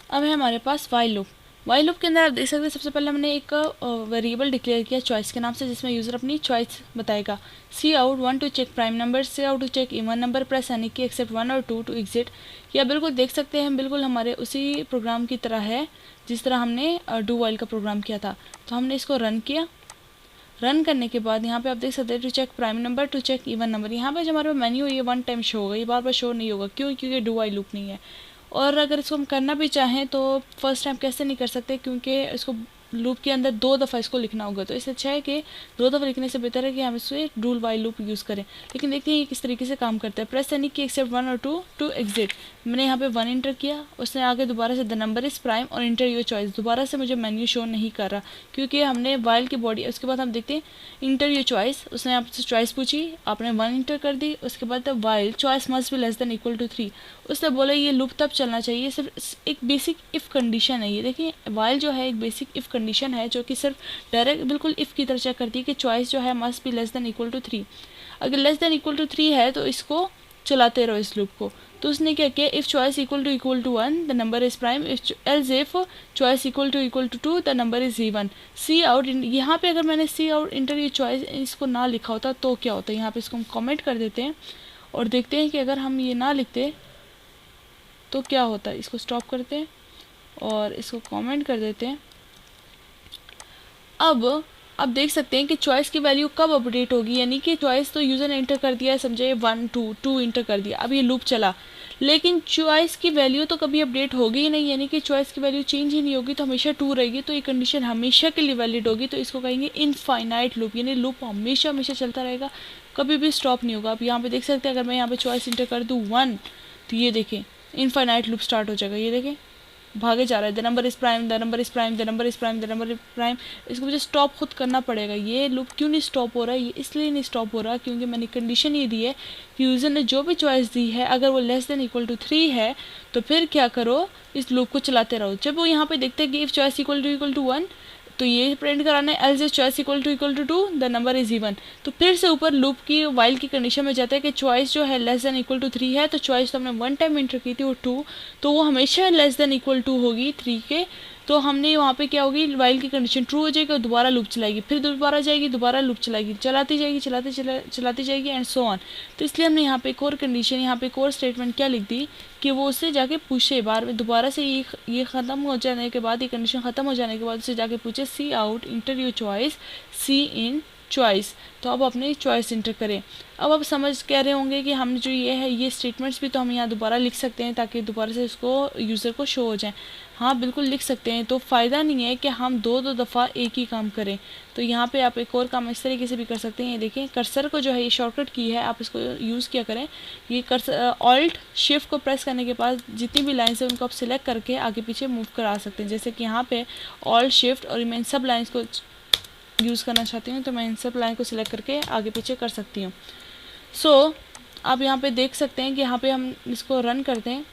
अब है हमारे पास वाइल लूप। वाइल लूप के अंदर आप देख सकते हैं सबसे पहले हमने एक वेरिएबल डिक्लेयर किया चॉइस के नाम से, जिसमें यूज़र अपनी चॉइस बताएगा। Cout 1 to check prime number, cout to check even number, press any key except 1 और 2 टू एग्जिट। या बिल्कुल देख सकते हैं हम, बिल्कुल हमारे उसी प्रोग्राम की तरह है जिस तरह हमने डू वाइल का प्रोग्राम किया था। तो हमने इसको रन किया। रन करने के बाद यहाँ पे आप देख सकते हैं to check prime number, to check even number. यहाँ पे जो हमारे मेन्यू है ये 1 टाइम शो होगा, ये बार बार शो नहीं होगा। क्यों? क्योंकि डू वाइल लूप नहीं है। और अगर इसको हम करना भी चाहें तो फर्स्ट टाइम कैसे नहीं कर सकते, क्योंकि इसको लूप के अंदर 2 दफ़ा इसको लिखना होगा। तो इससे अच्छा है कि 2 दफ़ा लिखने से बेहतर है कि हम इसे डू वाइल लूप यूज़ करें। लेकिन देखते हैं ये किस तरीके से काम करता है। प्रेस एनी की एक्सेप्ट 1 और 2 टू एग्जिट। मैंने यहाँ पे 1 इंटर किया, उसने आगे दोबारा से द नंबर इज़ प्राइम और इंटर योर चॉइस। दोबारा से मुझे मेन्यू शो नहीं कर रहा क्योंकि हमने वाइल की बॉडी। उसके बाद हम देखते हैं इंटर योर चॉइस। उसने आपसे चॉइस पूछी, आपने 1 इंटर कर दी। उसके बाद while choice must be less than equal to 3। उसने बोला ये लूप तब चलना चाहिए, सिर्फ एक बेसिक इफ़ कंडीशन है ये। देखिए वाइल जो है एक बेसिक इफ़ कंडीशन है जो कि सिर्फ डायरेक्ट बिल्कुल इफ़ की तरह चेक करती है कि चॉइस जो है must be less than equal to 3। अगर लेस देन इक्वल टू 3 है तो इसको चलाते रहो इस लूप को। तो उसने क्या किया, if choice equal to 1 the number is prime, else if choice equal to 2 the number is even. Cout, यहाँ पे अगर मैंने सी आउट इंटर ये चॉइस इसको ना लिखा होता तो क्या होता है। यहाँ पे इसको हम कमेंट कर देते हैं और देखते हैं कि अगर हम ये ना लिखते तो क्या होता है। इसको स्टॉप करते हैं और इसको कमेंट कर देते हैं। अब आप देख सकते हैं कि चॉइस की वैल्यू कब अपडेट होगी, यानी कि चॉइस तो यूज़र ने इंटर कर दिया है, समझे 1 2 इंटर कर दिया, अब ये लूप चला, लेकिन चॉइस की वैल्यू तो कभी अपडेट होगी ही नहीं, यानी कि चॉइस की वैल्यू चेंज ही नहीं होगी, तो हमेशा 2 रहेगी। तो ये कंडीशन हमेशा के लिए वैलिड होगी। तो इसको कहेंगे इनफाइनाइट लूप, यानी लूप हमेशा हमेशा चलता रहेगा, कभी भी स्टॉप नहीं होगा। आप यहाँ पे देख सकते हैं अगर मैं यहाँ पे चॉइस इंटर कर दूँ 1 तो ये देखें इनफाइनाइट लूप स्टार्ट हो जाएगा। ये देखें भागे जा रहा है, the number is prime, the number is prime, the number is prime, the number is prime. इसको मुझे स्टॉप खुद करना पड़ेगा। ये लूप क्यों नहीं स्टॉप हो रहा है, ये इसलिए नहीं स्टॉप हो रहा क्योंकि मैंने कंडीशन ये दी है कि यूज़र ने जो भी चॉइस दी है अगर वो लेस देन इक्वल टू 3 है तो फिर क्या करो, इस लूप को चलाते रहो। जब वो यहाँ पे देखते हैं कि इफ़ चॉइस इक्वल टू 1 तो ये प्रिंट कराना है, else if choice equal to 2 the number is even. तो फिर से ऊपर लूप की वाइल की कंडीशन में जाता है कि चॉइस जो है लेस देन इक्वल टू 3 है, तो चॉइस तो हमने 1 टाइम इंटर की थी वो 2, तो वो हमेशा लेस देन इक्वल टू होगी 3 के। तो हमने वहाँ पे क्या होगी, वाइल की कंडीशन ट्रू हो जाएगी और दोबारा लूप चलाएगी, फिर दोबारा जाएगी, दोबारा लूप चलाएगी, चलाती जाएगी, चलाती जाएगी एंड सो ऑन। तो इसलिए हमने यहाँ पे एक और कंडीशन, यहाँ पे एक और स्टेटमेंट क्या लिख दी कि वो उससे जाके पूछे बार में दोबारा से ये ख़त्म हो जाने के बाद, ये कंडीशन ख़त्म हो जाने के बाद उससे जाके पूछे cout enter your choice, cin choice. तो अब अपनी चॉइस इंटर करें। अब आप समझ कह रहे होंगे कि हम जो ये है ये स्टेटमेंट्स भी तो हम यहाँ दोबारा लिख सकते हैं ताकि दोबारा से इसको यूज़र को शो हो जाए। हाँ बिल्कुल लिख सकते हैं। तो फ़ायदा नहीं है कि हम दो दफ़ा एक ही काम करें। तो यहाँ पे आप एक और काम इस तरीके से भी कर सकते हैं। ये देखें कर्सर को जो है ये शॉर्टकट की है, आप इसको यूज़ किया करें। ये कर्सर ऑल्ट शिफ्ट को प्रेस करने के बाद जितनी भी लाइन्स हैं उनको आप सिलेक्ट करके आगे पीछे मूव करा सकते हैं। जैसे कि यहाँ पे ऑल्ट शिफ्ट और मैं इन सब लाइन्स को यूज़ करना चाहती हूँ तो मैं इन सब लाइन को सिलेक्ट करके आगे पीछे कर सकती हूँ। सो आप यहाँ पे देख सकते हैं कि यहाँ पे हम इसको रन करते हैं।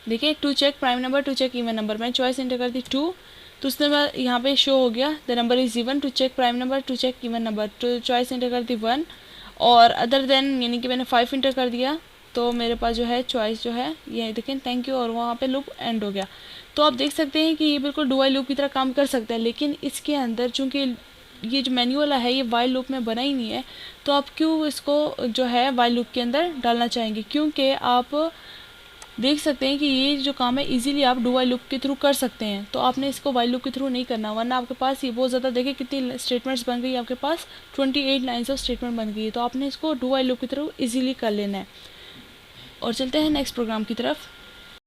देखिए to check prime number, to check even number, मैं चॉइस इंटर कर दी 2 तो उसने बाद यहाँ पे शो हो गया the number is even, to check prime number, to check even number, तो चॉइस इंटर कर दी 1 और अदर देन यानी कि मैंने 5 इंटर कर दिया तो मेरे पास जो है चॉइस जो है ये देखें थैंक यू और वहाँ पे लूप एंड हो गया। तो आप देख सकते हैं कि ये बिल्कुल डू व्हाइल लूप की तरह काम कर सकता है, लेकिन इसके अंदर चूँकि ये जो मैन्युअल वाला है ये वाइल लूप में बना ही नहीं है, तो आप क्यों इसको जो है वाइल लूप के अंदर डालना चाहेंगे, क्योंकि आप देख सकते हैं कि ये जो काम है इजीली आप डू व्हाइल लूप के थ्रू कर सकते हैं। तो आपने इसको वाइल लूप के थ्रू नहीं करना, वरना आपके पास ये बहुत ज़्यादा देखिए कितनी स्टेटमेंट्स बन गई, आपके पास 28 लाइन्स ऑफ स्टेटमेंट बन गई है। तो आपने इसको डू व्हाइल लूप की थ्रू इजीली कर लेना है। और चलते हैं नेक्स्ट प्रोग्राम की तरफ।